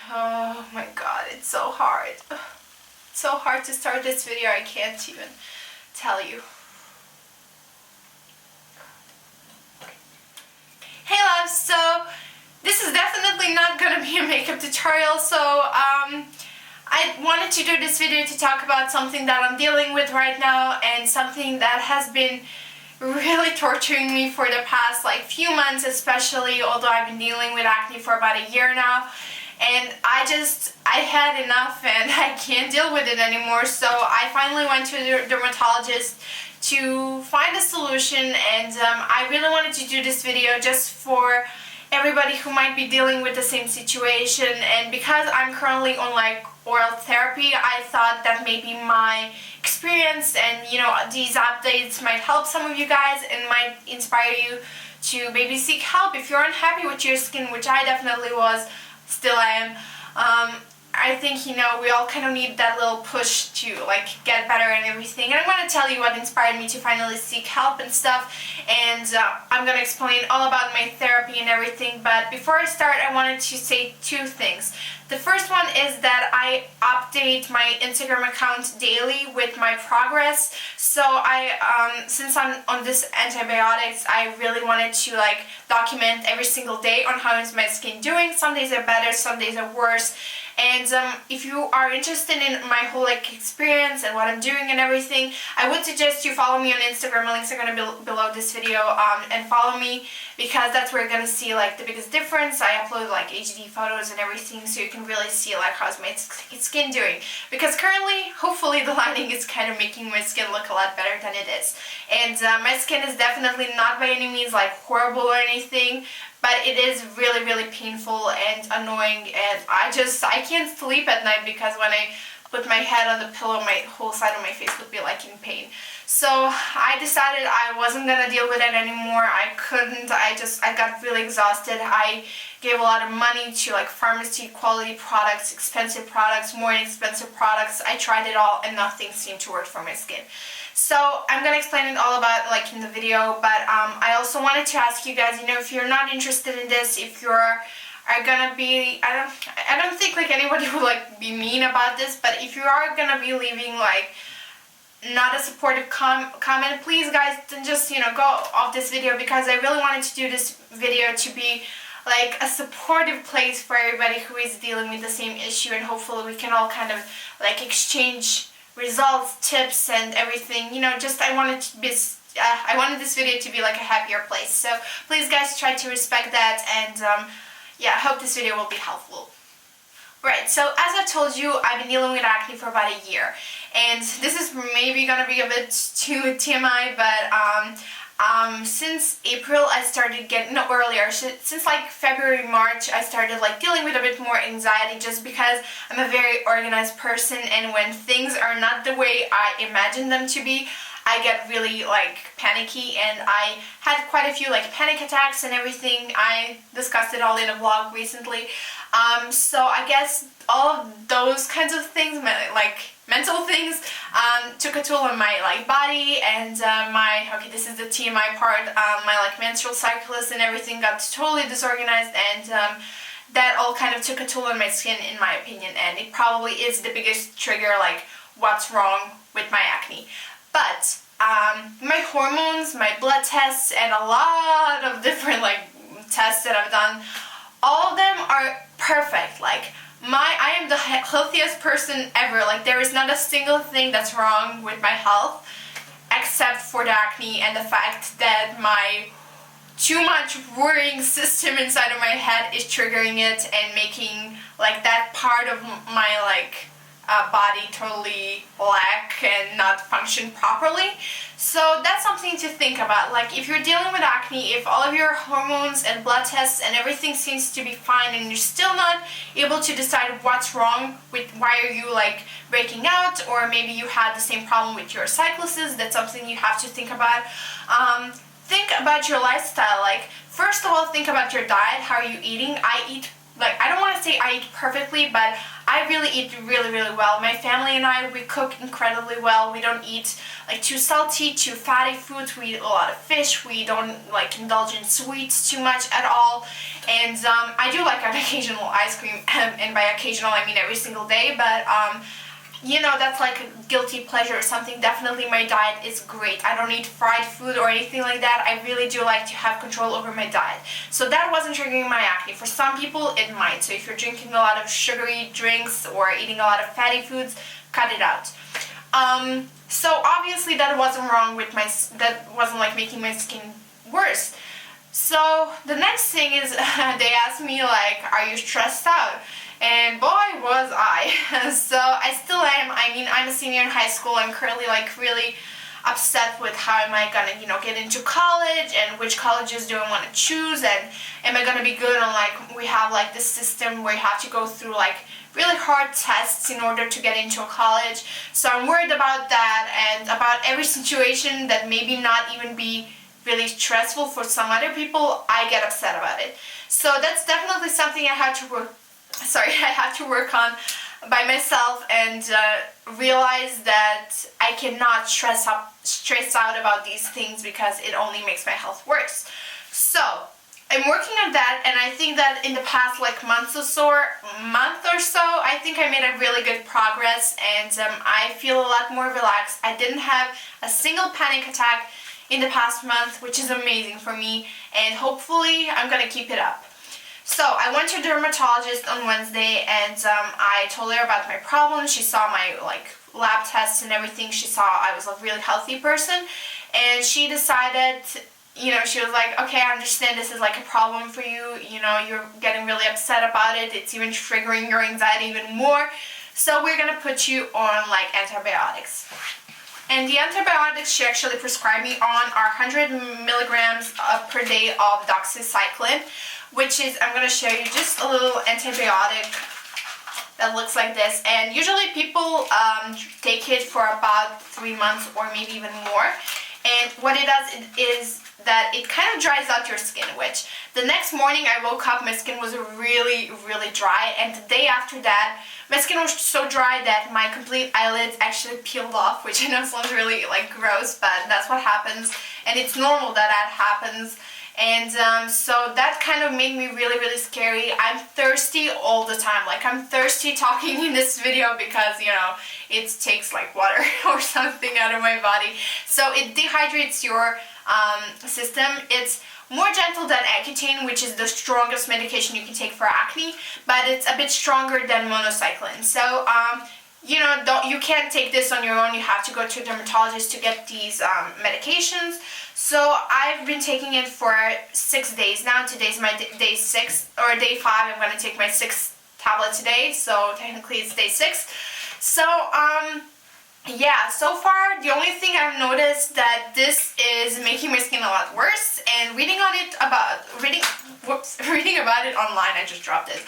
Oh my god, it's so hard. It's so hard to start this video, I can't even tell you. Hey loves, so this is definitely not gonna be a makeup tutorial, so I wanted to do this video to talk about something that I'm dealing with right now and something that has been really torturing me for the past few months, especially, although I've been dealing with acne for about a year now. And I had enough and I can't deal with it anymore, so I finally went to a dermatologist to find a solution, and I really wanted to do this video just for everybody who might be dealing with the same situation. And because I'm currently on oral therapy, I thought that maybe my experience and these updates might help some of you guys and might inspire you to maybe seek help if you're unhappy with your skin, which I definitely was, still am. I think we all kind of need that little push to get better and everything, and I'm going to tell you what inspired me to finally seek help and stuff, and I'm going to explain all about my therapy and everything. But before I start, I wanted to say two things. The first one is that I update my Instagram account daily with my progress, so since I'm on this antibiotics, I really wanted to document every single day on how is my skin doing. Some days are better, some days are worse. And if you are interested in my whole experience and what I'm doing and everything, I would suggest you follow me on Instagram. My links are going to be below this video, and follow me, because that's where you're going to see the biggest difference. I upload HD photos and everything, so you can really see how's my skin doing. Because currently, hopefully, the lighting is kind of making my skin look a lot better than it is. And my skin is definitely not by any means horrible or anything, but it is really, really painful and annoying, and I can't sleep at night because when I put my head on the pillow, my whole side of my face would be in pain. So I decided I wasn't gonna deal with it anymore. I couldn't. I got really exhausted. I gave a lot of money to pharmacy quality products, expensive products, more inexpensive products. I tried it all and nothing seemed to work for my skin. So I'm gonna explain it all about in the video, but I also wanted to ask you guys, if you're not interested in this, if you're gonna be, I don't think anybody would be mean about this, but if you are gonna be leaving not a supportive comment, please guys, then just go off this video, because I really wanted to do this video to be a supportive place for everybody who is dealing with the same issue, and hopefully we can all kind of exchange results, tips, and everything. I wanted this video to be a happier place. So please guys, try to respect that, and yeah, I hope this video will be helpful. Right, so as I told you, I've been dealing with acne for about a year, and this is maybe gonna be a bit too TMI, but since April I started getting, no, earlier, since February, March, I started dealing with a bit more anxiety, just because I'm a very organized person, and when things are not the way I imagine them to be, I get really panicky, and I had quite a few panic attacks and everything. I discussed it all in a vlog recently. So I guess all of those kinds of things, mental things, took a toll on my body, and okay, this is the TMI part, my menstrual cycles and everything got totally disorganized, and that all kind of took a toll on my skin, in my opinion, and it probably is the biggest trigger, what's wrong with my acne. But my hormones, my blood tests, and a lot of different tests that I've done, all of them are perfect. I am the healthiest person ever. There is not a single thing that's wrong with my health, except for the acne and the fact that my too much worrying system inside of my head is triggering it and making that part of my body totally lack and not function properly. So that's something to think about. If you're dealing with acne, if all of your hormones and blood tests and everything seems to be fine, and you're still not able to decide what's wrong with, why are you breaking out, or maybe you had the same problem with your cycles, that's something you have to think about. Think about your lifestyle. First of all, think about your diet. How are you eating? I eat, I don't want to say I eat perfectly, but I really eat really well. My family and I, we cook incredibly well. We don't eat like too salty, too fatty foods. We eat a lot of fish. We don't like indulge in sweets too much at all. And I do like an occasional ice cream, and by occasional I mean every single day, but you know, that's like a guilty pleasure or something. Definitely my diet is great. I don't eat fried food or anything like that. I really do like to have control over my diet. So that wasn't triggering my acne. For some people it might. So if you're drinking a lot of sugary drinks or eating a lot of fatty foods, cut it out. So obviously that wasn't wrong with that wasn't like making my skin worse. So the next thing is they asked me like, are you stressed out? And boy was I. So I still am. I mean, I'm a senior in high school. I'm currently like really upset with how am I gonna, you know, get into college and which colleges do I want to choose, and am I gonna be good on, like, we have like this system where you have to go through like really hard tests in order to get into a college. So I'm worried about that and about every situation that maybe not even be really stressful for some other people. I get upset about it. So that's definitely something I had to work on by myself, and realize that I cannot stress out about these things because it only makes my health worse. So I'm working on that, and I think that in the past like month or so, I think I made a really good progress, and I feel a lot more relaxed. I didn't have a single panic attack in the past month, which is amazing for me, and hopefully I'm gonna keep it up. So I went to a dermatologist on Wednesday, and I told her about my problem. She saw my like lab tests and everything. She saw I was a really healthy person, and she decided, you know, she was like, okay, I understand this is like a problem for you. You know, you're getting really upset about it. It's even triggering your anxiety even more. So we're gonna put you on like antibiotics. And the antibiotics she actually prescribed me on are 100 milligrams per day of Doxycycline, which is, I'm going to show you just a little antibiotic that looks like this. And usually people take it for about 3 months or maybe even more. And what it does is that it kind of dries out your skin, which the next morning I woke up, my skin was really dry, and the day after that my skin was so dry that my complete eyelids actually peeled off, which I know sounds really like gross, but that's what happens, and it's normal that that happens. And so that kind of made me really scary. I'm thirsty all the time. Like, I'm thirsty talking in this video because, you know, it takes like water or something out of my body. So it dehydrates your system. It's more gentle than Accutane, which is the strongest medication you can take for acne, but it's a bit stronger than monocycline. So you know, you can't take this on your own. You have to go to a dermatologist to get these medications. So I've been taking it for 6 days now. Today's my day 6, or day 5. I'm going to take my 6th tablet today, so technically it's day 6. So yeah, so far the only thing I've noticed that this is making my skin a lot worse, and reading about it online, I just dropped it.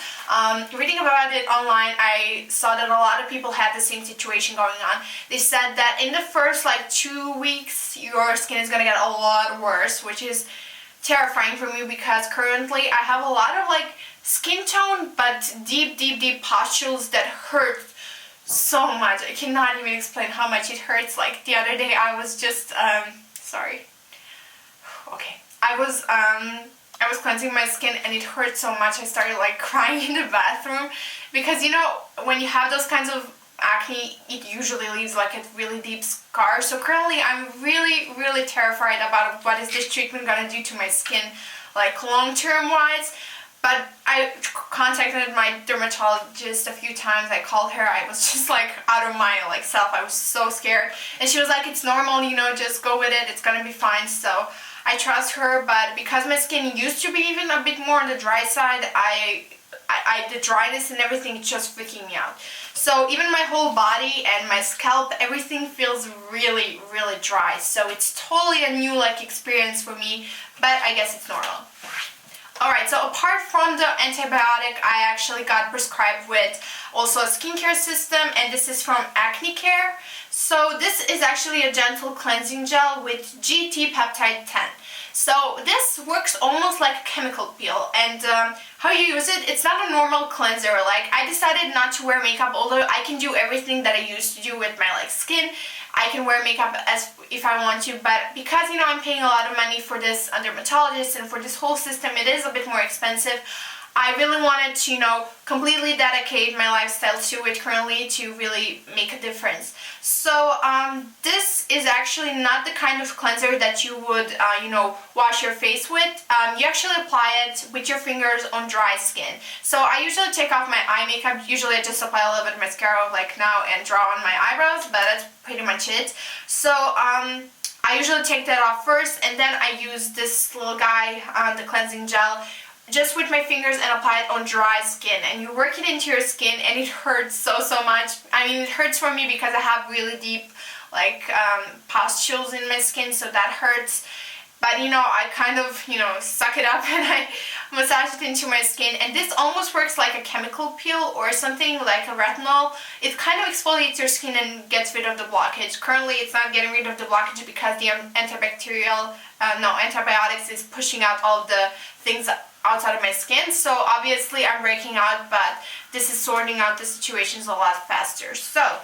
Reading about it online, I saw that a lot of people had the same situation going on. They said that in the first like 2 weeks your skin is gonna get a lot worse, which is terrifying for me because currently I have a lot of like skin tone but deep pustules that hurt so much. I cannot even explain how much it hurts. Like the other day I was just I was cleansing my skin and it hurt so much I started like crying in the bathroom, because you know, when you have those kinds of acne, it usually leaves like a really deep scar. So currently I'm really terrified about what is this treatment gonna do to my skin, like long-term wise. But I contacted my dermatologist a few times. I called her. I was just like out of my like self. I was so scared, and she was like, "It's normal, you know, just go with it. It's gonna be fine." So I trust her. But because my skin used to be even a bit more on the dry side, the dryness and everything is just freaking me out. So even my whole body and my scalp, everything feels really dry. So it's totally a new like experience for me. But I guess it's normal. Alright, so apart from the antibiotic, I actually got prescribed with also a skincare system, and this is from Acne Care. So this is actually a gentle cleansing gel with GT peptide 10. So this works almost like a chemical peel, and how you use it, it's not a normal cleanser. Like, I decided not to wear makeup, although I can do everything that I used to do with my like skin. I can wear makeup as if I want to, but because, you know, I'm paying a lot of money for this dermatologist and for this whole system, it is a bit more expensive. I really wanted to, you know, completely dedicate my lifestyle to it currently to really make a difference. So this is actually not the kind of cleanser that you would, you know, wash your face with. You actually apply it with your fingers on dry skin. So I usually take off my eye makeup. Usually I just apply a little bit of mascara like now and draw on my eyebrows, but that's pretty much it. So I usually take that off first, and then I use this little guy, the cleansing gel, just with my fingers and apply it on dry skin, and you work it into your skin, and it hurts so much. I mean, it hurts for me because I have really deep like pustules in my skin, so that hurts. But, you know, I kind of, you know, suck it up and I massage it into my skin, and this almost works like a chemical peel or something like a retinol. It kind of exfoliates your skin and gets rid of the blockage. Currently it's not getting rid of the blockage because the antibiotics is pushing out all of the things outside of my skin, so obviously I'm breaking out, but this is sorting out the situations a lot faster. So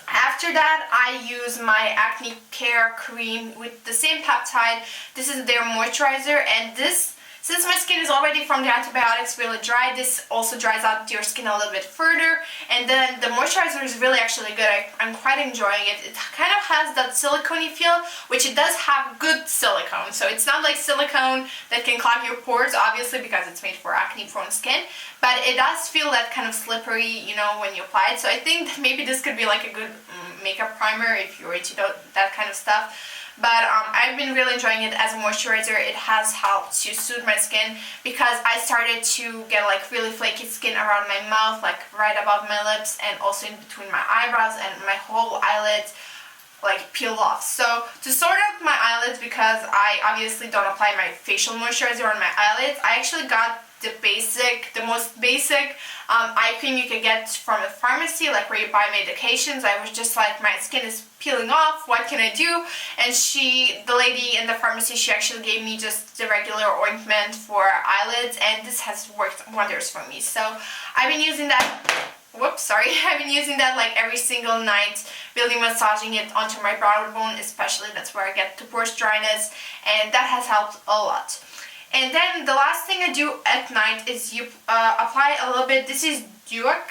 after that, I use my Acne Care cream with the same peptide. This is their moisturizer, and this, since my skin is already from the antibiotics really dry, this also dries out your skin a little bit further. And then the moisturizer is really actually good. I'm quite enjoying it. It kind of has that silicone-y feel, which it does have good silicone. So it's not like silicone that can clog your pores, obviously, because it's made for acne-prone skin. But it does feel that kind of slippery, you know, when you apply it. So I think maybe this could be like a good makeup primer if you're into that kind of stuff. But I've been really enjoying it as a moisturizer. It has helped to soothe my skin because I started to get like really flaky skin around my mouth, like right above my lips, and also in between my eyebrows, and my whole eyelids like peeled off. So to sort out my eyelids, because I obviously don't apply my facial moisturizer on my eyelids, I actually got the most basic eye cream you can get from a pharmacy, like where you buy medications. I was just like, my skin is peeling off, what can I do? And the lady in the pharmacy, she actually gave me just the regular ointment for eyelids, and this has worked wonders for me. So I've been using that, I've been using that like every single night, really massaging it onto my brow bone, especially that's where I get the pores dryness, and that has helped a lot. And then the last thing I do at night is you apply a little bit. This is Duic?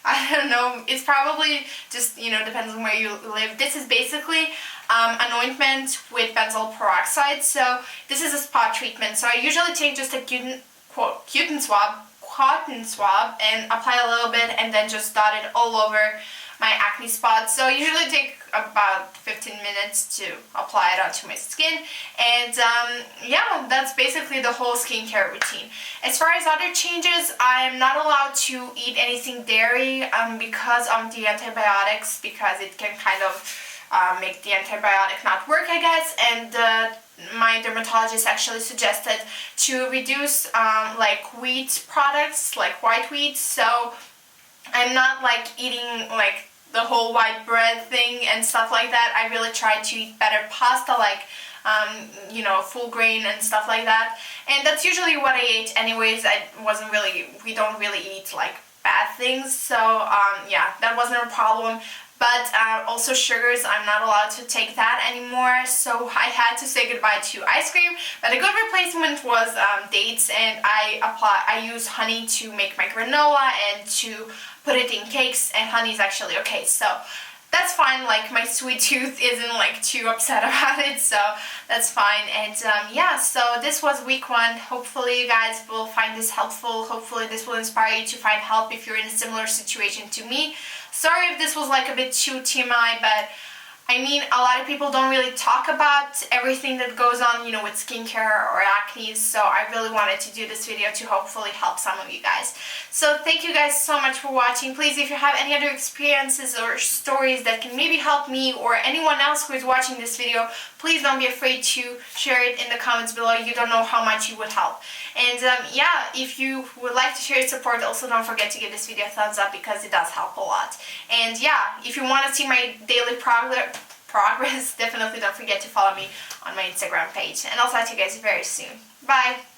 I don't know. It's probably just, you know, depends on where you live. This is basically an ointment with benzoyl peroxide. So this is a spot treatment. So I usually take just a cotton swab and apply a little bit, and then just dot it all over my acne spots. So I usually take about 15 minutes to apply it onto my skin, and yeah, that's basically the whole skincare routine. As far as other changes, I am not allowed to eat anything dairy because of the antibiotics, because it can kind of make the antibiotic not work, I guess, and my dermatologist actually suggested to reduce like wheat products, like white wheat. So I'm not like eating like the whole white bread thing and stuff like that. I really try to eat better pasta, like you know, full grain and stuff like that. And that's usually what I ate anyways. We don't really eat like bad things. So yeah, that wasn't a problem. But also sugars, I'm not allowed to take that anymore, so I had to say goodbye to ice cream. But a good replacement was dates, and I use honey to make my granola and to put it in cakes, and honey is actually okay. So that's fine, like my sweet tooth isn't like too upset about it, so that's fine. And yeah, so this was week 1. Hopefully you guys will find this helpful. Hopefully this will inspire you to find help if you're in a similar situation to me. Sorry if this was like a bit too TMI, but I mean, a lot of people don't really talk about everything that goes on, with skincare or acne, so I really wanted to do this video to hopefully help some of you guys. So thank you guys so much for watching. Please, if you have any other experiences or stories that can maybe help me or anyone else who is watching this video, please don't be afraid to share it in the comments below. You don't know how much you would help. And yeah, if you would like to share your support, also don't forget to give this video a thumbs up because it does help a lot. And yeah, if you want to see my daily progress, definitely don't forget to follow me on my Instagram page. And I'll talk to you guys very soon. Bye!